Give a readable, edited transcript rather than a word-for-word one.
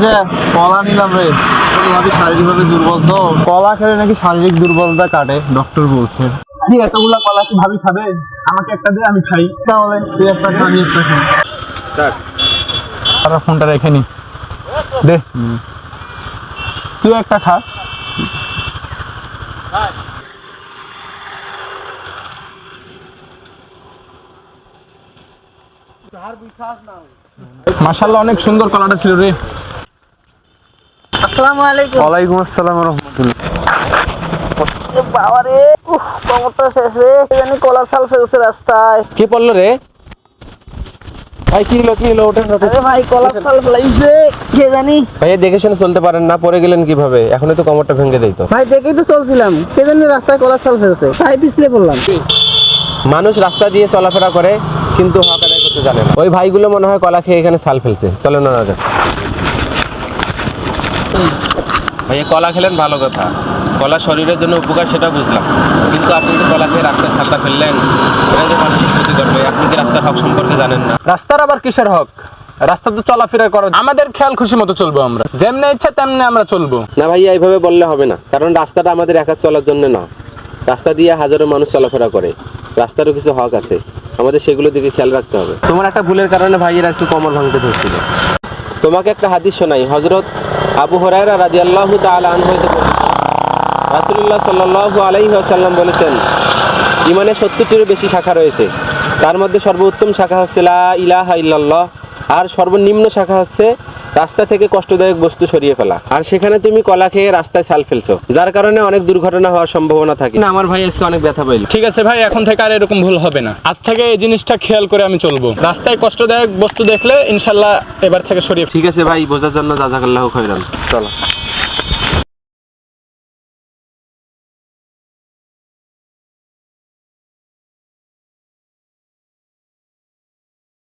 যে কলা নিলাম রে, তোমাকে শারীরিকভাবে দুর্বল তো, কলা খেলে নাকি শারীরিক দুর্বলতা কাটে ডক্টর বলছে। এতগুলা কলা কি ভাবি খাবে? আমাকে একটা দে, আমি খাই। তাহলে তুই একটা খা, আমি একটা খাই। আর ফোনটা রেখে নি, দে তুই একটা খা। মাশাআল্লাহ, অনেক সুন্দর কলাটা ছিল রে। আসসালামু আলাইকুম। ওয়ালাইকুম আসসালাম ওয়া রাহমাতুল্লাহ। বাবা রে, কমরটা শেষ রে, জানি কলা সাল ফেলছে রাস্তায়। কি পড়লো রে ভাই? কি হলো ওঠেন। আরে ভাই, কলা সাল ফেলাইছে, কে জানি। ভাইয়া দেখে শুনে চলতে পারেন না, পরে গেলেন কিভাবে? এখনই তো কোমরটা ভেঙে দেই তো। ভাই দেখেই তো চলছিলাম, কে জানি রাস্তায় কলা সাল ফেলছে, তাই পিছলে পড়লাম। মানুষ রাস্তা দিয়ে চলাফেরা করে কিন্তু হক আদায় করতে জানে না। ওই ভাইগুলো মনে হয় কলা খেয়ে এখানে সাল ফেলছে। চলো না যাক। ভাইয়া কলা খেলেন ভালো কথা, কলা শরীরের জন্য উপকার সেটা বুঝলাম, কিন্তু আপনি যে কলা খেয়ে রাস্তায় সালটা ফেললেন, এটা যে মানুষের ক্ষতি করবে। আপনি কি রাস্তার হক সম্পর্কে জানেন না? রাস্তার আবার কিসের হক? রাস্তা তো চলাফেরা করো, আমাদের খেয়াল খুশি মতো চলবো, আমরা যেমনি ইচ্ছা তেমনি আমরা চলবো। না ভাইয়া, এইভাবে বললে হবে না, কারণ রাস্তাটা আমাদের একা চলার জন্য না, রাস্তা দিয়ে হাজারো মানুষ চলাফেরা করে, রাস্তারও কিছু হক আছে, আমাদের সেগুলোর দিকে খেয়াল রাখতে হবে। তোমার একটা ভুলের কারণে ভাইয়ের আজকে কোমর ভাঙতে ধরছিল। তোমাকে একটা হাদিস শোনাই। হযরত আবু হুরায়রা রাদিয়াল্লাহু তাআলা আনহু হতে বর্ণিত, রাসূলুল্লাহ সাল্লাল্লাহু আলাইহি ওয়াসাল্লাম বলেছেন, ঈমানের ৭০টিরও বেশি শাখা রয়েছে, তার মধ্যে সর্বোত্তম শাখা হচ্ছে লা ইলাহা ইল্লাল্লাহ, আর সর্বনিম্ন শাখা হচ্ছে রাস্তা থেকে কষ্টদায়ক বস্তু সরিয়ে ফেলা। আর সেখানে তুমি কলা খেয়ে রাস্তায় ছাল ফেলছো, যার কারণে অনেক দুর্ঘটনা হওয়ার সম্ভাবনা থাকে। না, আমার ভাই আজকে অনেক ব্যথা পাইল। ঠিক আছে ভাই, এখন থেকে আর এরকম ভুল হবে না, আজ থেকে এই জিনিসটা খেয়াল করে আমি চলবো। রাস্তায় কষ্টদায়ক বস্তু দেখলে ইনশাল্লাহ এবার থেকে সরিয়ে। ঠিক আছে ভাই, বোঝার জন্য জাযাকাল্লাহু খাইরান। চলো।